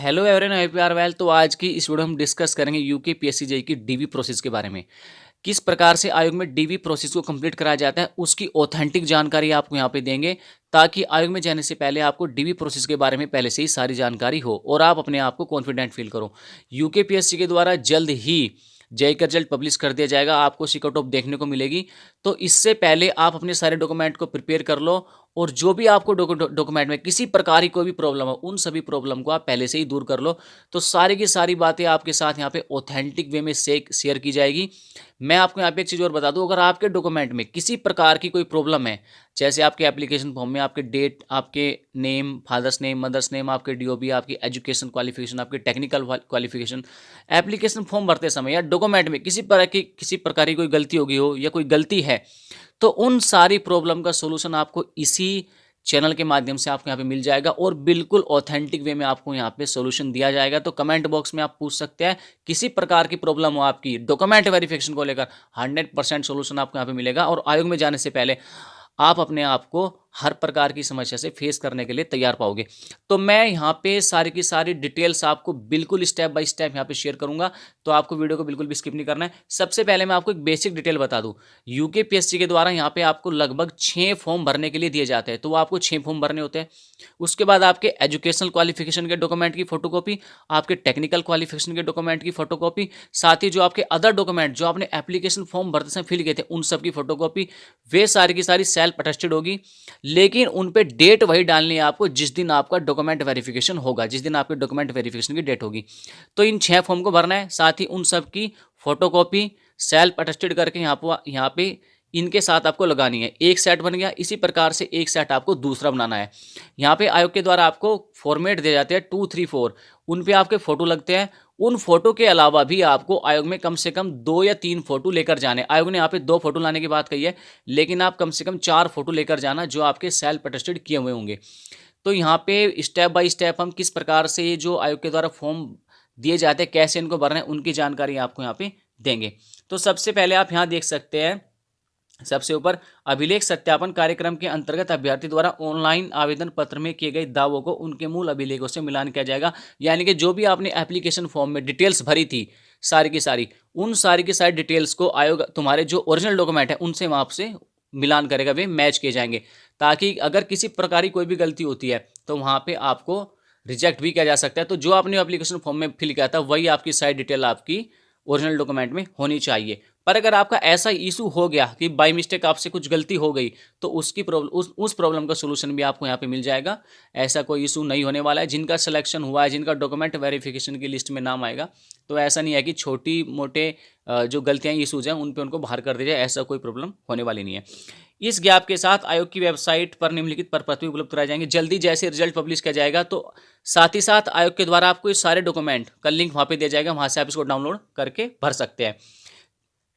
Hello everyone, I hope you are well. तो आज की इस वीडियो में हम डिस्कस करेंगे यूके पीएससी जेईई की डीवी प्रोसेस के बारे में। किस प्रकार से आयोग में डीवी प्रोसेस को कंप्लीट कराया जाता है उसकी ऑथेंटिक जानकारी आपको यहाँ पे देंगे, ताकि आयोग में जाने से पहले आपको डीवी प्रोसेस के बारे में पहले से ही सारी जानकारी हो और आप अपने आप को कॉन्फिडेंट फील करो। यूके पीएससी के द्वारा जल्द ही जेईई का रिजल्ट पब्लिश कर दिया जाएगा, आपको सी कट ऑफ देखने को मिलेगी। तो इससे पहले आप अपने सारे डॉक्यूमेंट को प्रिपेयर कर लो और जो भी आपको डॉक्यूमेंट में किसी प्रकार की कोई भी प्रॉब्लम हो, उन सभी प्रॉब्लम को आप पहले से ही दूर कर लो। तो सारी की सारी बातें आपके साथ यहाँ पे ऑथेंटिक वे में शेयर की जाएगी। मैं आपको यहाँ पे एक चीज़ और बता दूं, अगर आपके डॉक्यूमेंट में किसी प्रकार की कोई प्रॉब्लम है, जैसे आपके एप्लीकेशन फॉर्म में आपके डेट, आपके name, father's name, mother's name, आपके डीओबी, आपकी एजुकेशन क्वालिफिकेशन, आपकी टेक्निकल क्वालिफिकेशन, एप्लीकेशन फॉर्म भरते समय या डॉक्यूमेंट में किसी प्रकार की कोई गलती होगी हो या कोई गलती है, तो उन सारी प्रॉब्लम का सोल्यूशन आपको इसी चैनल के माध्यम से आपको यहाँ पे मिल जाएगा और बिल्कुल ऑथेंटिक वे में आपको यहाँ पे सोल्यूशन दिया जाएगा। तो कमेंट बॉक्स में आप पूछ सकते हैं, किसी प्रकार की प्रॉब्लम हो आपकी डॉक्यूमेंट वेरिफिकेशन को लेकर, 100% सोल्यूशन आपको यहाँ पे मिलेगा। और आयोग में जाने से पहले आप अपने आप को हर प्रकार की समस्या से फेस करने के लिए तैयार पाओगे। तो मैं यहाँ पे सारी की सारी डिटेल्स आपको बिल्कुल स्टेप बाय स्टेप यहाँ पे शेयर करूंगा, तो आपको वीडियो को बिल्कुल भी स्किप नहीं करना है। सबसे पहले मैं आपको एक बेसिक डिटेल बता दूं, यूके पीएससी के द्वारा यहाँ पे आपको लगभग 6 फॉर्म भरने के लिए दिए जाते हैं। तो वो आपको 6 फॉर्म भरने होते हैं। उसके बाद आपके एजुकेशनल क्वालिफिकेशन के डॉक्यूमेंट की फोटोकॉपी, आपके टेक्निकल क्वालिफिकेशन के डॉक्यूमेंट की फोटोकॉपी, साथ ही जो आपके अदर डॉक्यूमेंट जो आपने एप्लीकेशन फॉर्म भरते समय फिल किए थे उन सब की फोटोकॉपी, वे सारी की सारी सेल्फ अटेस्टेड होगी। लेकिन उन पे डेट वही डालनी है आपको जिस दिन आपका डॉक्यूमेंट वेरिफिकेशन होगा, जिस दिन आपके डॉक्यूमेंट वेरिफिकेशन की डेट होगी। तो इन 6 फॉर्म को भरना है, साथ ही उन सब की फोटोकॉपी सेल्फ अटेस्टेड करके यहाँ पे इनके साथ आपको लगानी है। एक सेट बन गया, इसी प्रकार से एक सेट आपको दूसरा बनाना है। यहाँ पे आयोग के द्वारा आपको फॉर्मेट दिए जाते हैं 2, 3, 4, उन पे आपके फोटो लगते हैं। उन फोटो के अलावा भी आपको आयोग में कम से कम 2 या 3 फोटो लेकर जाने। आयोग ने यहाँ पे 2 फोटो लाने की बात कही है, लेकिन आप कम से कम 4 फोटो लेकर जाना जो आपके सेल्फ अटेस्टेड किए हुए होंगे। तो यहाँ पे स्टेप बाय स्टेप हम किस प्रकार से ये जो आयोग के द्वारा फॉर्म दिए जाते हैं, कैसे इनको भरना है, उनकी जानकारी आपको यहाँ पे देंगे। तो सबसे पहले आप यहाँ देख सकते हैं, सबसे ऊपर अभिलेख सत्यापन कार्यक्रम के अंतर्गत अभ्यर्थी द्वारा ऑनलाइन आवेदन पत्र में किए गए दावों को उनके मूल अभिलेखों से मिलान किया जाएगा। यानी कि जो भी आपने एप्लीकेशन फॉर्म में डिटेल्स भरी थी सारी की सारी, उन सारी की सारी डिटेल्स को आयोग तुम्हारे जो ओरिजिनल डॉक्यूमेंट है उनसे वहाँ से मिलान करेगा, वे मैच किए जाएंगे, ताकि अगर किसी प्रकार की कोई भी गलती होती है तो वहाँ पर आपको रिजेक्ट भी किया जा सकता है। तो जो आपने एप्लीकेशन फॉर्म में फिल किया था वही आपकी सारी डिटेल आपकी ओरिजिनल डॉक्यूमेंट में होनी चाहिए। पर अगर आपका ऐसा इशू हो गया कि बाय मिस्टेक आपसे कुछ गलती हो गई, तो उसकी प्रॉब्लम उस प्रॉब्लम का सोल्यूशन भी आपको यहाँ पे मिल जाएगा। ऐसा कोई इशू नहीं होने वाला है। जिनका सिलेक्शन हुआ है, जिनका डॉक्यूमेंट वेरिफिकेशन की लिस्ट में नाम आएगा, तो ऐसा नहीं है कि छोटी मोटे जो गलतियाँ इशूज हैं उन पर उनको बाहर कर दिया जाए, ऐसा कोई प्रॉब्लम होने वाली नहीं है। इस गैप के साथ आयोग की वेबसाइट पर निम्नलिखित प्रपत्र भी उपलब्ध कराए जाएंगे। जल्दी जैसे रिजल्ट पब्लिश किया जाएगा तो साथ ही साथ आयोग के द्वारा आपको ये सारे डॉक्यूमेंट का लिंक वहाँ पे दिया जाएगा, वहाँ से आप इसको डाउनलोड करके भर सकते हैं।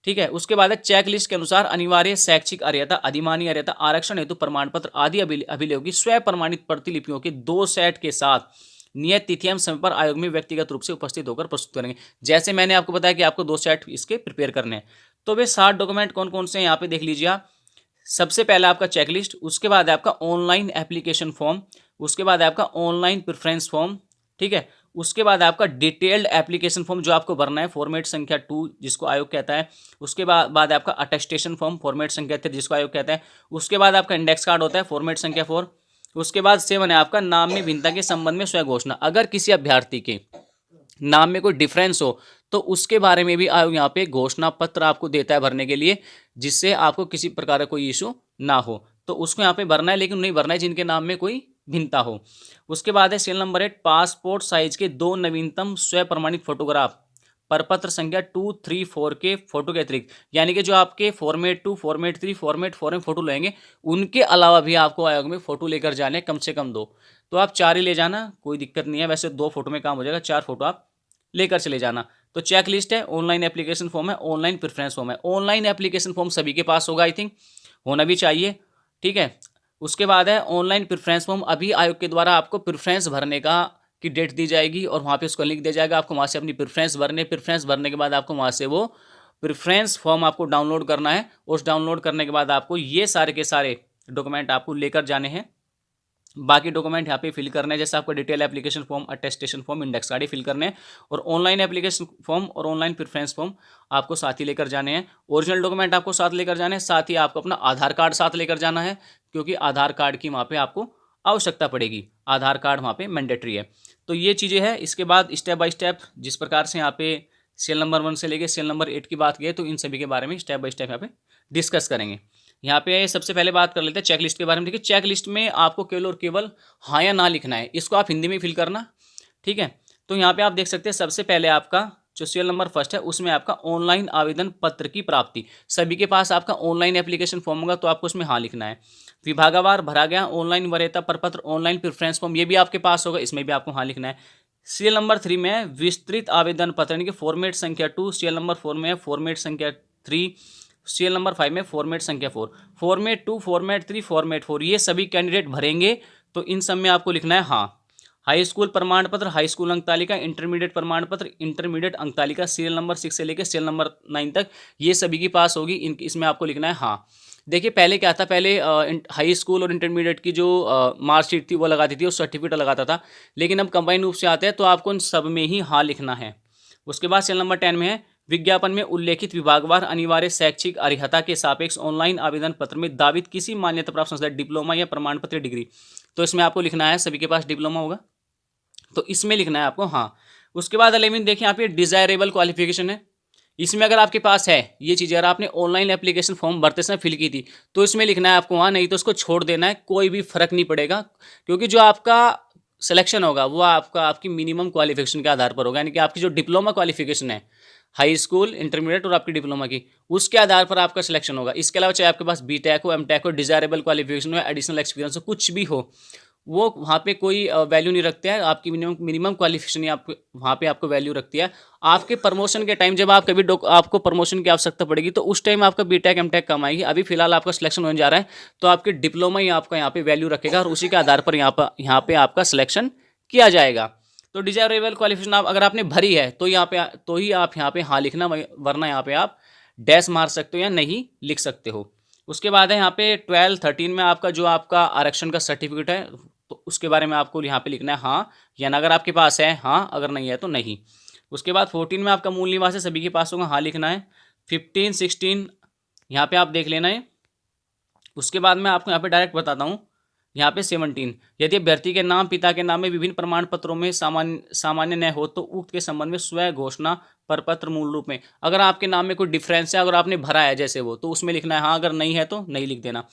ठीक है। उसके बाद है चेक लिस्ट के अनुसार अनिवार्य शैक्षिक अर्हता, अधिमानी अर्हता, आरक्षण हेतु प्रमाण पत्र आदि अभिलेखों की स्वयं प्रमाणित प्रतिलिपियों के 2 सेट के साथ नियत तिथि एवं समय पर आयोग में व्यक्तिगत रूप से उपस्थित होकर प्रस्तुत करेंगे। जैसे मैंने आपको बताया कि आपको 2 सेट इसके प्रिपेयर करने हैं। तो वे 7 डॉक्यूमेंट कौन कौन से हैं यहाँ पे देख लीजिए आप। सबसे पहले आपका चेकलिस्ट, उसके बाद है आपका ऑनलाइन एप्लीकेशन फॉर्म, उसके बाद है आपका ऑनलाइन प्रेफरेंस फॉर्म, ठीक है। उसके बाद आपका डिटेल्ड एप्लीकेशन फॉर्म जो आपको भरना है, फॉर्मेट संख्या 2 जिसको आयोग कहता है। उसके बाद आपका अटेस्टेशन फॉर्म, फॉर्मेट संख्या 3 जिसको आयोग कहता है। उसके बाद आपका इंडेक्स कार्ड होता है, फॉर्मेट संख्या 4। उसके बाद 7 है आपका नाम में भिन्नता के संबंध में स्वयं घोषणा। अगर किसी अभ्यर्थी के नाम में कोई डिफरेंस हो तो उसके बारे में भी आयोग यहाँ पे घोषणा पत्र आपको देता है भरने के लिए, जिससे आपको किसी प्रकार का कोई इशू ना हो। तो उसको यहाँ पे भरना है, लेकिन नहीं भरना है जिनके नाम में कोई भिन्नता हो। उसके बाद है सीरियल नंबर 8, पासपोर्ट साइज के 2 नवीनतम स्वयं प्रमाणित फोटोग्राफ परपत्र संख्या 2, 3, 4 के फोटो के अतिरिक्त, यानी कि जो आपके फॉर्मेट 2, फॉर्मेट 3, फॉर्मेट 4 में फोटो लेंगे, उनके अलावा भी आपको आयोग में फोटो लेकर जाने कम से कम 2। तो आप 4 ही ले जाना, कोई दिक्कत नहीं है। वैसे 2 फोटो में काम हो जाएगा, 4 फोटो आप लेकर चले जाना। तो चेक लिस्ट है, ऑनलाइन एप्लीकेशन फॉर्म है, ऑनलाइन प्रेफरेंस फॉर्म है। ऑनलाइन एप्लीकेशन फॉर्म सभी के पास होगा, आई थिंक होना भी चाहिए, ठीक है। उसके बाद है ऑनलाइन प्रेफरेंस फॉर्म। अभी आयोग के द्वारा आपको प्रेफरेंस भरने की डेट दी जाएगी और वहाँ पे उसको लिंक दिया जाएगा। आपको वहाँ से अपनी प्रेफरेंस भरने के बाद आपको वहाँ से वो प्रेफरेंस फॉर्म आपको डाउनलोड करना है। उस डाउनलोड करने के बाद आपको ये सारे के सारे डॉक्यूमेंट आपको लेकर जाने हैं बाकी डॉक्यूमेंट यहाँ पे फिल करने हैं, जैसे आपका detail application form, attestation form, index card fill करने हैं, और ऑनलाइन एप्लीकेशन फॉर्म और ऑनलाइन प्रेफरेंस फॉर्म आपको साथ ही लेकर जाने हैं। ओरिजिनल डॉक्यूमेंट आपको साथ लेकर जाने हैं, साथ ही आपको अपना आधार कार्ड साथ लेकर जाना है, क्योंकि आधार कार्ड की वहाँ पे आपको आवश्यकता पड़ेगी, आधार कार्ड वहाँ पे मैंडेटरी है। तो ये चीज़ें हैं। इसके बाद स्टेप बाय स्टेप जिस प्रकार से यहाँ पे सेल नंबर 1 से लेके सेल नंबर 8 की बात की है, तो इन सभी के बारे में स्टेप बाय स्टेप यहाँ पे डिस्कस करेंगे। यहाँ पे सबसे पहले बात कर लेते हैं चेक लिस्ट के बारे में। देखिए, चेक लिस्ट में आपको केवल और केवल हाँ या ना लिखना है, इसको आप हिंदी में फिल करना, ठीक है। तो यहाँ पे आप देख सकते हैं सबसे पहले आपका जो सीरियल नंबर फर्स्ट है उसमें आपका ऑनलाइन आवेदन पत्र की प्राप्ति, सभी के पास आपका ऑनलाइन एप्लीकेशन फॉर्म होगा, तो आपको उसमें हाँ लिखना है। विभागवार भरा गया ऑनलाइन वरीयता प्रपत्र, ऑनलाइन प्रेफरेंस फॉर्म, ये भी आपके पास होगा, इसमें भी आपको हाँ लिखना है। सीरियल नंबर 3 में है विस्तृत आवेदन पत्र, यानी कि फॉर्मेट संख्या 2, सीरियल नंबर 4 में है फॉर्मेट संख्या 3, सीरियल नंबर 5 में फॉर्मेट संख्या 4, फॉर्मेट 2, फॉर्मेट 3, फॉर्मेट 4, ये सभी कैंडिडेट भरेंगे, तो इन सब में आपको लिखना है हाँ। हाई स्कूल प्रमाण पत्र, हाई स्कूल अंक तालिका, इंटरमीडिएट प्रमाण पत्र, इंटरमीडिएट अंक तालिका, सीरियल नंबर 6 से लेकर सीरियल नंबर 9 तक, ये सभी की पास होगी, इसमें आपको लिखना है हाँ। देखिए, पहले क्या था, पहले हाई स्कूल और इंटरमीडिएट की जो मार्कशीट थी वो लगाती थी और सर्टिफिकेट लगाता था, लेकिन अब कंबाइन रूप से आते हैं, तो आपको उन सब में ही हाँ लिखना है। उसके बाद सीरियल नंबर 10 में है विज्ञापन में उल्लेखित विभागवार अनिवार्य शैक्षिक अर्हता के सापेक्ष ऑनलाइन आवेदन पत्र में दावित किसी मान्यता प्राप्त संस्था डिप्लोमा या प्रमाण पत्र डिग्री, तो इसमें आपको लिखना है, सभी के पास डिप्लोमा होगा, तो इसमें लिखना है आपको हाँ। उसके बाद 11 देखिए, यहाँ पे डिजायरेबल क्वालिफिकेशन है, इसमें अगर आपके पास है ये चीज़, अगर आपने ऑनलाइन एप्लीकेशन फॉर्म भरते समय फिल की थी, तो इसमें लिखना है आपको हाँ, नहीं तो उसको छोड़ देना है, कोई भी फर्क नहीं पड़ेगा, क्योंकि जो आपका सिलेक्शन होगा वो आपकी मिनिमम क्वालिफिकेशन के आधार पर होगा, यानी कि आपकी जो डिप्लोमा क्वालिफिकेशन है, हाई स्कूल, इंटरमीडिएट और आपकी डिप्लोमा की, उसके आधार पर आपका सिलेक्शन होगा। इसके अलावा चाहे आपके पास बीटेक हो, एमटेक हो, डिजायरेबल क्वालिफिकेशन हो, एडिशनल एक्सपीरियंस हो, कुछ भी हो, वो वहाँ पे कोई वैल्यू नहीं रखते हैं, आपकी मिनिमम क्वालिफिकेशन ही आप वहाँ पे आपको वैल्यू रखती है। आपके प्रमोशन के टाइम जब आप कभी आपको प्रमोशन की आवश्यकता पड़ेगी, तो उस टाइम आपका बीटेक एमटेक काम आएगी। अभी फिलहाल आपका सिलेक्शन होने जा रहा है, तो आपके डिप्लोमा ही आपका यहाँ पे वैल्यू रखेगा, और उसी के आधार पर यहाँ पे आपका सिलेक्शन किया जाएगा। तो डिजायरेबल क्वालिफिकेशन आप अगर आपने भरी है, तो ही आप यहाँ पे हाँ लिखना, वरना यहाँ पे आप डैश मार सकते हो या नहीं लिख सकते हो। उसके बाद है यहाँ पे 12-13 में आपका जो आपका आरक्षण का सर्टिफिकेट है, तो उसके बारे में आपको यहाँ पे लिखना है हाँ या ना, अगर आपके पास है हाँ, अगर नहीं है तो नहीं। उसके बाद 14 में आपका मूल निवास है, सभी के पास होगा, हाँ लिखना है। 15-16 यहाँ पे आप देख लेना है। उसके बाद मैं आपको यहाँ पे डायरेक्ट बताता हूँ, यहाँ पे 17 यदि अभ्यर्थी के नाम पिता के नाम में विभिन्न प्रमाण पत्रों में सामान्य न हो, तो उक्त के संबंध में स्व घोषणा प्रपत्र मूल रूप में, अगर आपके नाम में कोई डिफरेंस है, अगर आपने भरा है जैसे वो, तो उसमें लिखना है हाँ, अगर नहीं है तो नहीं लिख देना।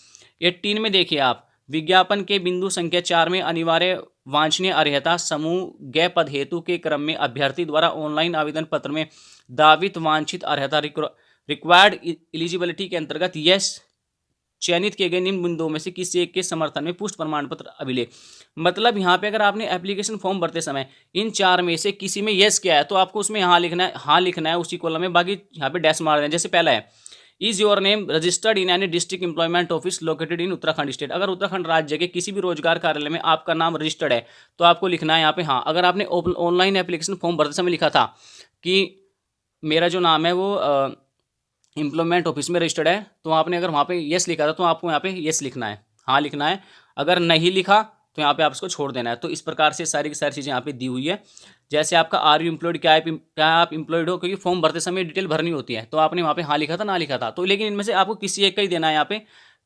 18 में देखिए आप, विज्ञापन के बिंदु संख्या 4 में अनिवार्य वांछनीय अर्हता समूह ग पद हेतु के क्रम में अभ्यर्थी द्वारा ऑनलाइन आवेदन पत्र में दावित वांछित अर्हता रिक्वायर्ड एलिजिबिलिटी के अंतर्गत यस चयनित किए गए निम्न बिंदुओं में से किसी एक के समर्थन में पुष्ट प्रमाण पत्र अभिलेख। मतलब यहाँ पे अगर आपने एप्लीकेशन फॉर्म भरते समय इन 4 में से किसी में यस किया है, तो आपको उसमें हाँ लिखना है उसी कॉलम में, बाकी यहाँ पे डैश मार देना। जैसे पहला है, is your name registered in any district employment office located in Uttarakhand state, अगर उत्तराखंड राज्य के किसी भी रोजगार कार्यालय में आपका नाम रजिस्टर्ड है, तो आपको लिखना है यहाँ पे हाँ। अगर आपने ऑनलाइन एप्लीकेशन फॉर्म भरते समय लिखा था कि मेरा जो नाम है वो एम्प्लॉयमेंट ऑफिस में रजिस्टर्ड है, तो आपने अगर वहाँ पे येस लिखा था, तो आपको यहाँ पे येस लिखना है, हाँ लिखना है। अगर नहीं लिखा तो यहाँ पे आप इसको छोड़ देना है। तो इस प्रकार से सारी की सारी चीज़ें यहाँ पे दी हुई है। जैसे आपका आर यू एम्प्लॉयड, क्या आप एम्प्लॉयड हो, क्योंकि फॉर्म भरते समय डिटेल भरनी होती है, तो आपने वहाँ पे हाँ लिखा था ना लिखा था, तो लेकिन इनमें से आपको किसी एक का ही देना है यहाँ पे।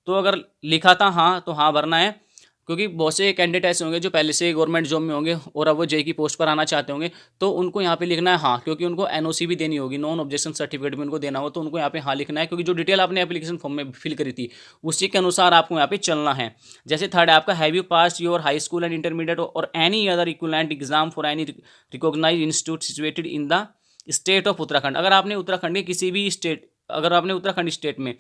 तो अगर लिखा था हाँ, तो हाँ भरना है, क्योंकि बहुत से कैंडिडेट ऐसे होंगे जो पहले से गवर्नमेंट जॉब में होंगे और अब वो जेई की पोस्ट पर आना चाहते होंगे, तो उनको यहाँ पे लिखना है हाँ, क्योंकि उनको एनओसी भी देनी होगी, नॉन ऑब्जेक्शन सर्टिफिकेट भी उनको देना हो, तो उनको यहाँ पे हाँ लिखना है, क्योंकि जो डिटेल आपने एप्लीकेशन फॉर्म में फिल करी थी उसी के अनुसार आपको यहाँ पे चलना है। जैसे थर्ड है आपका, have you pass your high school and intermediate और any other equivalent exam for any recognised institute situated in the state of Uttarakhand, अगर आपने उत्तराखंड के किसी भी स्टेट, अगर आपने उत्तराखंड स्टेट में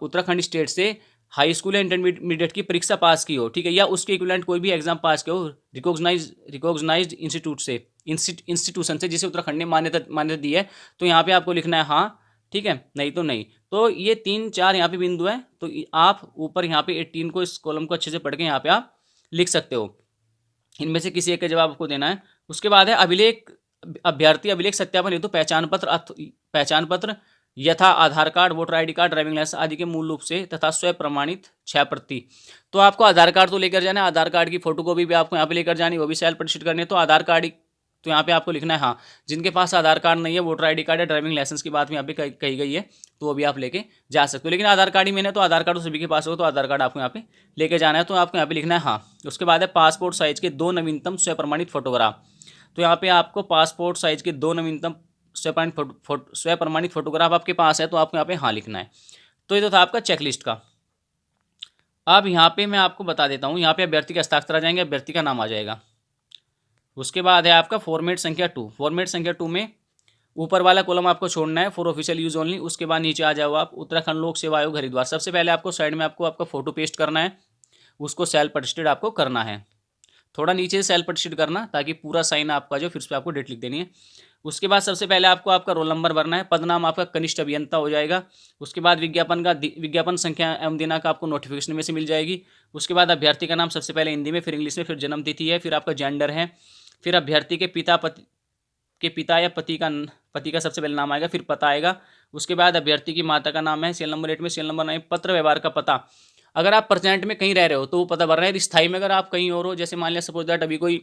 उत्तराखंड स्टेट से हाई स्कूल या इंटरमीडिएट की परीक्षा पास की हो, ठीक है, या उसके इक्विवेलेंट कोई भी एग्जाम पास किया हो रिकॉग्नाइज्ड इंस्टीट्यूट से, इंस्टीट्यूशन से जिसे उत्तराखंड ने मान्यता दी है, तो यहाँ पे आपको लिखना है हाँ, ठीक है, नहीं तो नहीं। तो ये 3-4 यहाँ पे बिंदु है, तो आप ऊपर यहाँ पे 18 को, इस कॉलम को अच्छे से पढ़ के यहाँ पे आप लिख सकते हो, इनमें से किसी एक का जवाब आपको देना है। उसके बाद है अभिलेख, अभ्यर्थी अभिलेख सत्यापन हेतु पहचान पत्र यथा Aadhaar card, voter ID card, driving licence आदि के मूल रूप से तथा स्वयं प्रमाणित 6 प्रति। तो आपको आधार कार्ड तो लेकर जाना है, आधार कार्ड की फोटोकॉपी भी आपको यहाँ पे लेकर जानी, वो भी सेल्फ प्रतिष्ठित करनी है। तो आधार कार्ड तो यहाँ पे आपको लिखना है हाँ, जिनके पास आधार कार्ड नहीं है, वोटर आईडी कार्ड या ड्राइविंग लाइसेंस की बात यहाँ पे कही गई है, तो वो भी आप लेके जा सकते हो। लेकिन आधार कार्ड ही मैंने तो आधार कार्ड तो सभी के पास हो, तो आधार कार्ड आपको यहाँ पे लेके जाना है, तो आपको यहाँ पे लिखना है हाँ। उसके बाद है पासपोर्ट साइज के 2 नवीनतम स्वयं प्रमाणित फोटोग्राफ। तो यहाँ पे आपको पासपोर्ट साइज के 2 नवीनतम स्वयं प्रमाणित फोटोग्राफ आपके पास है, तो आपको यहाँ पे हाँ लिखना है। तो ये तो था आपका चेकलिस्ट का। अब यहाँ पे मैं आपको बता देता हूँ, यहाँ पे अभ्यर्थी का हस्ताक्षर आ जाएंगे, अभ्यर्थी का नाम आ जाएगा। उसके बाद है आपका फॉर्मेट संख्या 2। फॉर्मेट संख्या 2 में ऊपर वाला कॉलम आपको छोड़ना है, फॉर ऑफिशियल यूज ओनली। उसके बाद नीचे आ जाओ आप, उत्तराखंड लोक सेवा आयोग हरिद्वार। सबसे पहले आपको साइड में आपको आपका फोटो पेस्ट करना है, उसको सेल्फ अटेस्टेड आपको करना है। थोड़ा नीचे से सेल्फ अटेस्टेड करना, ताकि पूरा साइन आपका जो फिर उस पर आपको डेट लिख देनी है। उसके बाद सबसे पहले आपको आपका रोल नंबर भरना है, पद नाम आपका कनिष्ठ अभियंता हो जाएगा। उसके बाद विज्ञापन संख्या एवं दिनांक आपको नोटिफिकेशन में से मिल जाएगी। उसके बाद अभ्यर्थी का नाम सबसे पहले हिंदी में, फिर इंग्लिश में, फिर जन्म तिथि है, फिर आपका जेंडर है, फिर अभ्यर्थी के पिता या पति का सबसे पहले नाम आएगा, फिर पता आएगा। उसके बाद अभ्यर्थी की माता का नाम है, सीरियल नंबर 8 में, सीरियल नंबर 9, पत्र व्यवहार का पता। अगर आप प्रेजेंट में कहीं रह रहे हो तो वो पता भर रहे हैं। स्थाई में अगर आप कहीं और हो, जैसे मान लिया सपोज दैट अभी कोई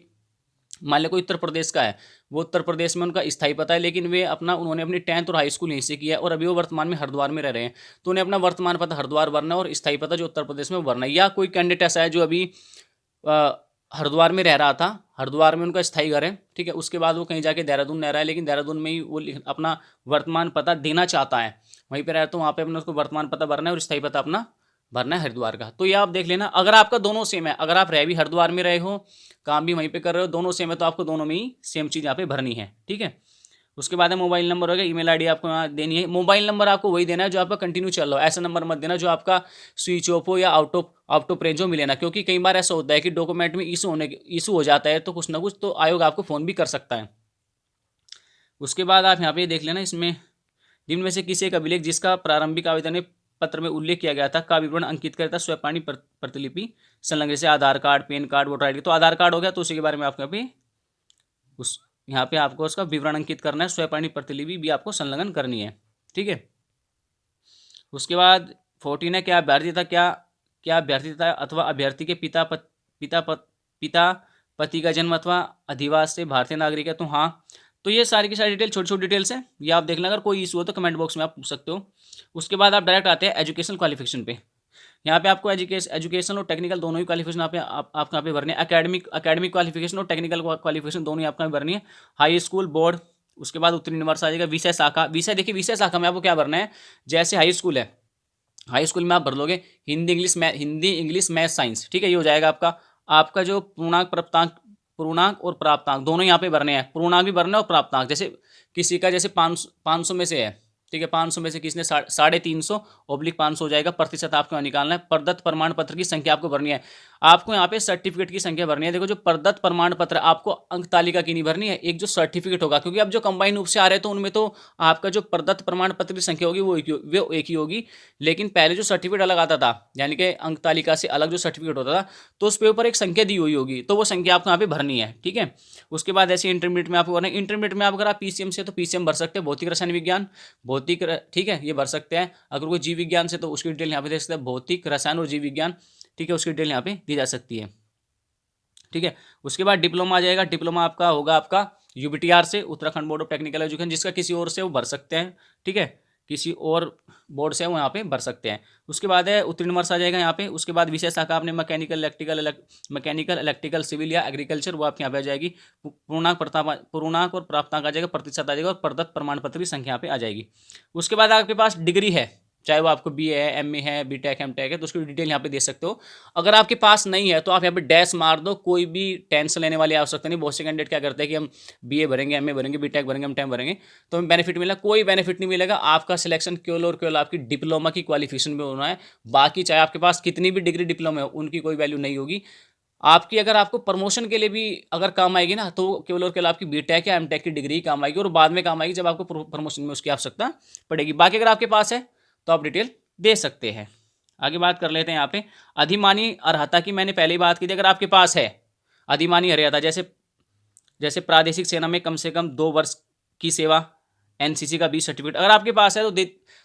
मान लिया कोई उत्तर प्रदेश का है, वो उत्तर प्रदेश में उनका स्थायी पता है, लेकिन उन्होंने अपनी 10th और हाई स्कूल यहीं से किया है और अभी वो वर्तमान में हरिद्वार में रह रहे हैं, तो उन्हें अपना वर्तमान पता हरिद्वार भरना है और स्थायी पता जो उत्तर प्रदेश में वो भरना है। या कोई कैंडिडेट ऐसा है जो अभी हरिद्वार में रह रहा था, हरिद्वार में उनका स्थायी घर है, ठीक है, उसके बाद वो कहीं जाके देहरादून रह रहा है, लेकिन देहरादून में ही वो अपना वर्तमान पता देना चाहता है, वहीं पर रह तो वहाँ पे अपने उसको वर्तमान पता भरना है और स्थायी पता अपना भरना है हरिद्वार का। तो ये आप देख लेना, अगर आपका दोनों सेम है, अगर आप रह भी हरिद्वार में रहे हो, काम भी वहीं पे कर रहे हो, दोनों सेम है, तो आपको दोनों में ही सेम चीज़ यहाँ पे भरनी है, ठीक है। उसके बाद है मोबाइल नंबर हो गया, ईमेल आईडी आपको यहाँ देनी है। मोबाइल नंबर आपको वही देना है जो आपका कंटिन्यू चल रहा हो, ऐसा नंबर मत देना जो आपका स्विच ऑफ हो या आउट ऑफ रेंज हो, मिले ना, क्योंकि कई बार ऐसा होता है कि डॉक्यूमेंट में इशू हो जाता है, तो कुछ ना कुछ तो आयोग आपको फ़ोन भी कर सकता है। उसके बाद आप यहाँ पे देख लेना, इसमें निम्न में से किसी एक अभिलेख जिसका प्रारंभिक आवेदन में पत्र में उल्लेख किया गया था का विवरण अंकित करता स्वयं प्रतिलिपि संलग्न, जैसे Aadhaar card, PAN card, voter ID. तो आधार कार्ड हो गया, तो उसी के बारे में आपको यहाँ पे आपको उसका विवरण अंकित करना है, स्वयं प्रतिलिपि भी आपको संलग्न करनी है, ठीक है। उसके बाद 14 है, क्या अभ्यर्थी था अथवा अभ्यर्थी के पिता पति का जन्म अथवा अधिवास से भारतीय नागरिक है, तो हाँ। तो ये सारी की सारी डिटेल छोटी छोटी डिटेल्स हैं, ये आप देख लें। अगर कोई इशू हो तो कमेंट बॉक्स में आप पूछ सकते हो। उसके बाद आप डायरेक्ट आते हैं एजुकेशन क्वालिफिकेशन पे। यहाँ पे आपको एजुकेशन और टेक्निकल दोनों ही क्वालिफिकेशन आपको यहाँ पे भरनी है। एकेडमिक क्वालिफिकेशन और टेक्निकल क्वालिफिकेशन दोनों ही आपको भरनी है। हाई स्कूल, बोर्ड, उसके बाद उत्तीर्ण वर्ष आ जाएगा। विषय शाखा, देखिए विषय शाखा में आपको क्या भरना है, जैसे हाई स्कूल है, हाई स्कूल में आप भर लोगे हिंदी इंग्लिश मैथ साइंस, ठीक है, ये हो जाएगा आपका जो पूर्णांक और प्राप्तांक दोनों यहाँ पे भरने हैं। पूर्णांक भी भरना है और प्राप्तांक, जैसे किसी का जैसे 500 में से है, ठीक है, 500 में से किसने 350/500 हो जाएगा, प्रतिशत आपको यहाँ निकालना है। प्रदत्त प्रमाण पत्र की संख्या आपको भरनी है। आपको यहाँ पे सर्टिफिकेट की संख्या भरनी है। देखो जो प्रदत्त प्रमाण पत्र आपको अंक तालिका की नहीं भरनी है, एक जो सर्टिफिकेट होगा, क्योंकि अब जो कंबाइन रूप से आ रहे हैं तो उनमें तो आपका जो प्रदत्त प्रमाण पत्र की संख्या होगी वो एक ही होगी, लेकिन पहले जो सर्टिफिकेट अलग आता था, यानी कि अंक तालिका से अलग जो सर्टिफिकेट होता था, तो उस पे ऊपर एक संख्या दी हुई होगी, तो वो संख्या आपको यहाँ पे भरनी है, ठीक है। उसके बाद ऐसे इंटरमीडिएट में आपको भरना है। इंटरमीडिएट में अगर आप पीसीएम से तो पीसीएम भर सकते हैं, भौतिक रसायन विज्ञान, ठीक है, ये भर सकते हैं। अगर कोई जीव विज्ञान से तो उसकी डिटेल यहाँ पे देख सकते हैं, भौतिक रसायन और जीव विज्ञान, ठीक है, उसकी डिटेल यहाँ पे दी जा सकती है, ठीक है। उसके बाद डिप्लोमा आ जाएगा। डिप्लोमा आपका होगा आपका यूबीटीआर से, Uttarakhand board of technical education, जिसका किसी और से वो भर सकते हैं, ठीक है, किसी और बोर्ड से वो यहाँ पे भर सकते हैं। उसके बाद है उत्तीर्ण वर्ष आ जाएगा यहाँ पे। उसके बाद विषय शाखा आपने मैकेनिकल, इलेक्ट्रिकल, सिविल या एग्रीकल्चर, वो आपके यहाँ पे आ जाएगी। पूर्णांक और प्राप्तांक आ जाएगा, प्रतिशत आ जाएगा, और प्रदत्त प्रमाण पत्र की संख्या यहाँ पे आ जाएगी। उसके बाद आपके पास डिग्री है, चाहे वो आपको बीए है, एमए है, बीटेक, एमटेक है, तो उसकी डिटेल यहाँ पे दे सकते हो। अगर आपके पास नहीं है तो आप यहाँ पे डैश मार दो, कोई भी टेंशन लेने वाली आवश्यकता नहीं। बहुत से कैंडिडेट क्या करते हैं कि हम बीए भरेंगे, एमए भरेंगे, बीटेक भरेंगे, एमटेक भरेंगे तो हमें बेनिफिट मिलेगा, कोई बेनिफिट नहीं मिलेगा। आपका सिलेक्शन केवल और केवल आपकी डिप्लोमा की क्वालिफिकेशन में होना है। बाकी चाहे आपके पास कितनी भी डिग्री डिप्लोमा हो, उनकी कोई वैल्यू नहीं होगी आपकी। अगर आपको प्रमोशन के लिए भी अगर काम आएगी ना, तो केवल और केवल आपकी बीटेक या एमटेक की डिग्री काम आएगी, और बाद में काम आएगी जब आपको प्रमोशन में उसकी आवश्यकता पड़ेगी। बाकी अगर आपके पास है तो आप डिटेल दे सकते हैं। आगे बात कर लेते हैं यहाँ पे अधिमानी अर्हता की। मैंने पहले ही बात की थी, अगर आपके पास है अधिमानी अर्हता, जैसे प्रादेशिक सेना में कम से कम 2 वर्ष की सेवा, एनसीसी का 20 सर्टिफिकेट अगर आपके पास है तो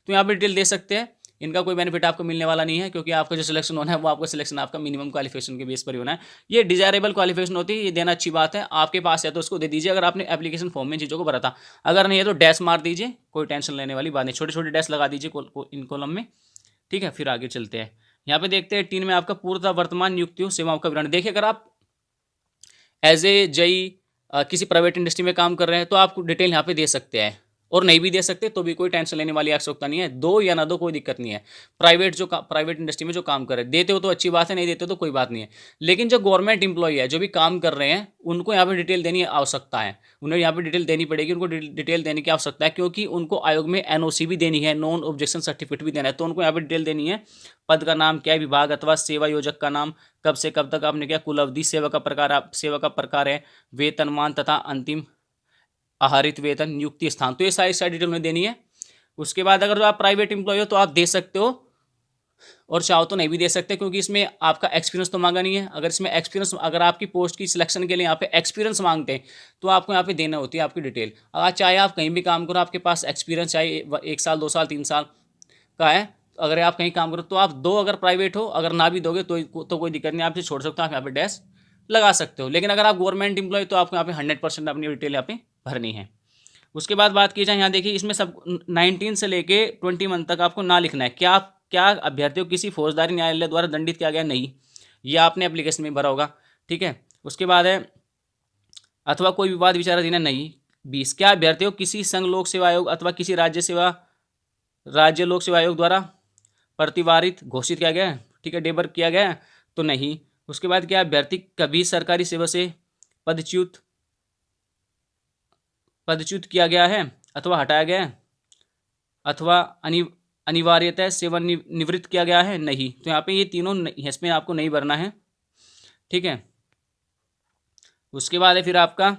तो यहाँ पे डिटेल दे सकते हैं। इनका कोई बेनिफिट आपको मिलने वाला नहीं है, क्योंकि आपका जो सिलेक्शन होना है वो आपका सिलेक्शन आपका मिनिमम क्वालिफिकेशन के बेस पर ही होना है। ये डिजायरेबल क्वालिफिकेशन होती है, ये देना अच्छी बात है। आपके पास है तो उसको दे दीजिए, अगर आपने एप्लीकेशन फॉर्म में चीज़ों को भरा था। अगर नहीं है तो डैश मार दीजिए, कोई टेंशन लेने वाली बात नहीं, छोटे छोटे डैश लगा दीजिए इन कॉलम में, ठीक है। फिर आगे चलते हैं, यहाँ पे देखते हैं 3 में आपका पूर्णतः वर्तमान नियुक्तियों सेवाओं का विवरण। देखिए, अगर आप एज ए जई किसी प्राइवेट इंडस्ट्री में काम कर रहे हैं तो आप डिटेल यहाँ पे दे सकते हैं, और नहीं भी दे सकते तो भी कोई टेंशन लेने वाली आवश्यकता नहीं है। दो या ना दो कोई दिक्कत नहीं है। प्राइवेट इंडस्ट्री में जो काम कर रहे हैं, देते हो तो अच्छी बात है, नहीं देते हो तो कोई बात नहीं है। लेकिन जो गवर्नमेंट इंप्लॉई है, जो भी काम कर रहे हैं, उनको यहाँ पे डिटेल देनी आवश्यकता है। उन्हें यहाँ पे डिटेल देनी पड़ेगी, उनको डिटेल देने की आवश्यकता है, क्योंकि उनको आयोग में एनओसी भी देनी है, नॉन ऑब्जेक्शन सर्टिफिकेट भी देना है। तो उनको यहाँ पे डिटेल देनी है। पद का नाम क्या है, विभाग अथवा सेवा योजक का नाम, कब से कब तक आपने क्या, कुल अवधि, सेवा का प्रकार है, वेतनमान तथा अंतिम आहरित वेतन, नियुक्ति स्थान। तो ये सारी डिटेल उन्हें देनी है। उसके बाद अगर आप प्राइवेट एम्प्लॉय हो तो आप दे सकते हो, और चाहो तो नहीं भी दे सकते, क्योंकि इसमें आपका एक्सपीरियंस तो मांगा नहीं है। अगर इसमें एक्सपीरियंस, अगर आपकी पोस्ट की सिलेक्शन के लिए यहाँ पे एक्सपीरियंस मांगते हैं तो आपको यहाँ पे देना होती है आपकी डिटेल। अगर चाहे आप कहीं भी काम करो, आपके पास एक्सपीरियंस चाहे 1 साल 2 साल 3 साल का है, अगर आप कहीं काम करो तो आप दो, अगर प्राइवेट हो। अगर ना भी दोगे तो कोई दिक्कत नहीं, आप छोड़ सकते हो, आप यहाँ पे डैश लगा सकते हो। लेकिन अगर आप गवर्नमेंट एम्प्लॉय तो आपको यहाँ पे 100% अपनी डिटेल यहाँ पे भरनी है। उसके बाद बात की जाए, यहाँ देखिए इसमें सब 19 से लेके 21 तक आपको ना लिखना है। क्या अभ्यर्थियों किसी फौजदारी न्यायालय द्वारा दंडित किया गया, नहीं, ये आपने एप्लीकेशन में भरा होगा, ठीक है। उसके बाद है अथवा कोई विवाद विचाराधीन है, नहीं। 20, क्या अभ्यर्थियों किसी संघ लोक सेवा आयोग अथवा किसी राज्य लोक सेवा आयोग द्वारा प्रतिवारित घोषित किया गया है, ठीक है, डेबर किया गया है, तो नहीं। उसके बाद क्या अभ्यर्थी कभी सरकारी सेवा से पदच्युत किया गया है अथवा हटाया गया है, अथवा अनिवार्यतः सेवा निवृत्त किया गया है, नहीं। तो यहाँ पे ये तीनों इसमें आपको नहीं भरना है, ठीक है। उसके बाद है फिर आपका,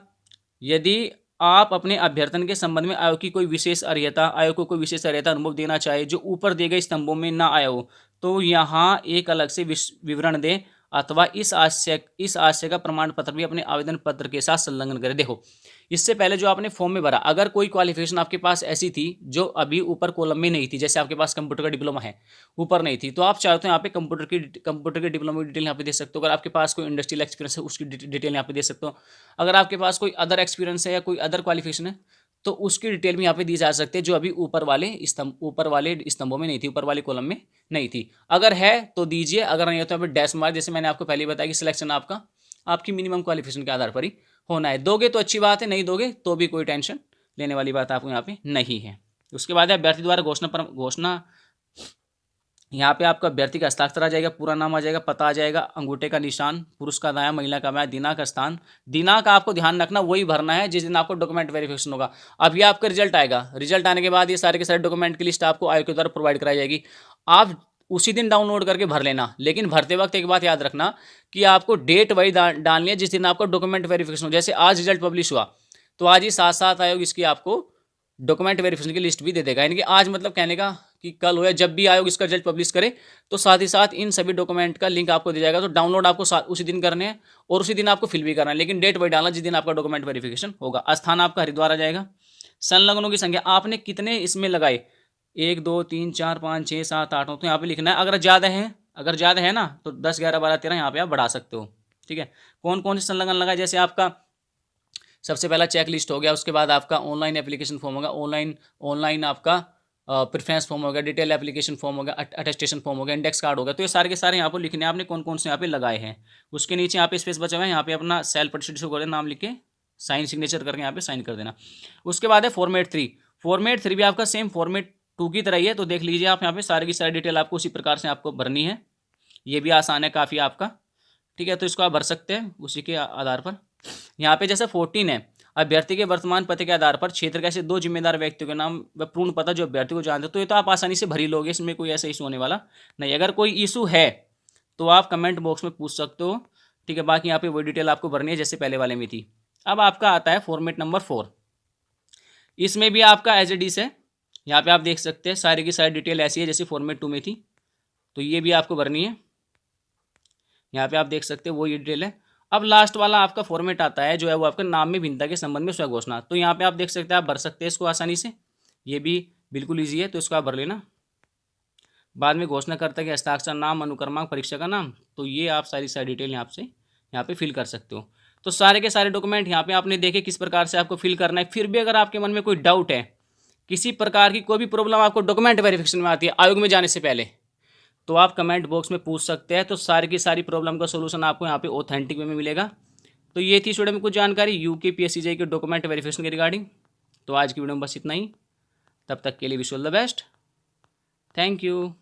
यदि आप अपने अभ्यर्थन के संबंध में आयोग की कोई विशेष अर्हता, अनुभव देना चाहे जो ऊपर दिए गए स्तंभों में ना आया हो, तो यहाँ एक अलग से विवरण दें, अथवा इस आशय का प्रमाण पत्र भी अपने आवेदन पत्र के साथ संलग्न करें। देखो, इससे पहले जो आपने फॉर्म में भरा, अगर कोई क्वालिफिकेशन आपके पास ऐसी थी जो अभी ऊपर कॉलम में नहीं थी, जैसे आपके पास कंप्यूटर का डिप्लोमा है, ऊपर नहीं थी, तो आप चाहते हो यहाँ पे कंप्यूटर के डिप्लोमा की डिटेल यहाँ पे दे सकते हो। अगर आपके पास कोई इंडस्ट्रियल एक्सपीरियंस है उसकी डिटेल यहाँ पे दे सकते हो। अगर आपके पास कोई अदर एक्सपीरियंस है या कोई अदर क्वालिफिकेशन है तो उसकी डिटेल भी यहाँ पे दी जा सकती है, जो अभी ऊपर वाले स्तंभों में नहीं थी, ऊपर वाले कॉलम में नहीं थी। अगर है तो दीजिए, अगर नहीं है तो यहाँ पे डैश मार। जैसे मैंने आपको पहले बताया कि सिलेक्शन आपकी मिनिमम क्वालिफिकेशन के आधार पर ही होना है। दोगे तो अच्छी बात है, नहीं दोगे तो भी कोई टेंशन लेने वाली बात आपको यहाँ पे नहीं है। उसके बाद अभ्यर्थी द्वारा घोषणा, यहाँ पे आपका अभ्यर्थी का हस्ताक्षर आ जाएगा, पूरा नाम आ जाएगा, पता आ जाएगा, अंगूठे का निशान, पुरुष का दायां, महिला का बायां, दिनांक, स्थान। दिनांक आपको ध्यान रखना वही भरना है जिस दिन आपको डॉक्यूमेंट वेरिफिकेशन होगा। अब ये आपका रिजल्ट आएगा, रिजल्ट आने के बाद ये सारे के सारे डॉक्यूमेंट की लिस्ट आपको आयोग के द्वारा प्रोवाइड कराई जाएगी। आप उसी दिन डाउनलोड करके भर लेना, लेकिन भरते वक्त एक बात याद रखना कि आपको डेट वही डालनी है जिस दिन आपका डॉक्यूमेंट वेरिफिकेशन हो। जैसे आज रिजल्ट पब्लिश हुआ तो आज ही साथ साथ आयोग इसकी आपको डॉक्यूमेंट वेरिफिकेशन की लिस्ट भी दे देगा। यानी कि आज मतलब कहने का कि कल हो या जब भी आयोग इसका रिजल्ट पब्लिश करे तो साथ ही साथ इन सभी डॉक्यूमेंट का लिंक आपको दिया जाएगा। तो डाउनलोड आपको उसी दिन करने हैं और उसी दिन आपको फिल भी करना है, लेकिन डेट वही डालना जिस दिन आपका डॉक्यूमेंट वेरिफिकेशन होगा। स्थान आपका हरिद्वार आ जाएगा। संलग्नों की संख्या आपने कितने इसमें लगाए, 1 2 3 4 5 6 7 8 9, तो यहाँ पे लिखना है। अगर ज़्यादा है ना तो 10 11 12 13 यहाँ पे आप बढ़ा सकते हो, ठीक है। कौन कौन से संलग्न लगाए, जैसे आपका सबसे पहला चेक लिस्ट हो गया, उसके बाद आपका ऑनलाइन एप्लीकेशन फॉर्म होगा, ऑनलाइन आपका प्रेफरेंस फॉर्म हो गया, डिटेल एप्लीकेशन फॉर्म हो गया, अटेस्टेशन फॉर्म हो गया, इंडेक्स कार्ड हो गया। तो ये सारे के सारे यहाँ पर लिखने हैं आपने कौन कौन से यहाँ पे लगाए हैं। उसके नीचे यहाँ पे स्पेस बचा हुआ है, यहाँ पे अपना सेल्फ अटेस्टेड शो कर नाम लिख के साइन सिग्नेचर करके यहाँ पे साइन कर देना। उसके बाद है फॉर्मेट 3। फॉर्मेट 3 भी आपका सेम फॉर्मेट 2 की तरह ही है। तो देख लीजिए आप यहाँ पे सारी की सारी डिटेल आपको उसी प्रकार से आपको भरनी है। ये भी आसान है काफ़ी आपका, ठीक है। तो इसको आप भर सकते हैं उसी के आधार पर। यहाँ पे जैसे 14 है, अभ्यर्थी के वर्तमान पते के आधार पर क्षेत्र के ऐसे 2 जिम्मेदार व्यक्तियों के नाम व पूर्ण पता जो अभ्यर्थी को जानते हो। तो ये तो आप आसानी से भर ही लोगे, इसमें कोई ऐसा इशू होने वाला नहीं। अगर कोई इशू है तो आप कमेंट बॉक्स में पूछ सकते हो, ठीक है। बाकी यहाँ पे वही डिटेल आपको भरनी है जैसे पहले वाले में थी। अब आपका आता है फॉर्मेट नंबर 4। इसमें भी आपका एज ए डीस है। यहाँ पे आप देख सकते हैं सारी की सारी डिटेल ऐसी है जैसे फॉर्मेट 2 में थी, तो ये भी आपको भरनी है। यहाँ पे आप देख सकते हैं वो ये डिटेल है। अब लास्ट वाला आपका फॉर्मेट आता है जो है वो आपका नाम में भिन्नता के संबंध में स्वघोषणा। तो यहाँ पे आप देख सकते हैं, आप भर सकते हैं इसको आसानी से। ये भी बिल्कुल ईजी है, तो इसको आप भर लेना। बाद में घोषणा करता कि हस्ताक्षर, नाम, अनुक्रमांक, परीक्षा का नाम, तो ये आप सारी डिटेल यहाँ पे फिल कर सकते हो। तो सारे के सारे डॉक्यूमेंट यहाँ पे आपने देखे किस प्रकार से आपको फिल करना है। फिर भी अगर आपके मन में कोई डाउट है, किसी प्रकार की कोई भी प्रॉब्लम आपको डॉक्यूमेंट वेरिफिकेशन में आती है आयोग में जाने से पहले, तो आप कमेंट बॉक्स में पूछ सकते हैं। तो सारी की सारी प्रॉब्लम का सोल्यूशन आपको यहाँ पे ऑथेंटिक वे में मिलेगा। तो ये थी स्टूडेंट में कुछ जानकारी यूकेपीएससी के डॉक्यूमेंट वेरिफिकेशन के रिगार्डिंग। तो आज की वीडियो में बस इतना ही। तब तक के लिए wish all the best. Thank you.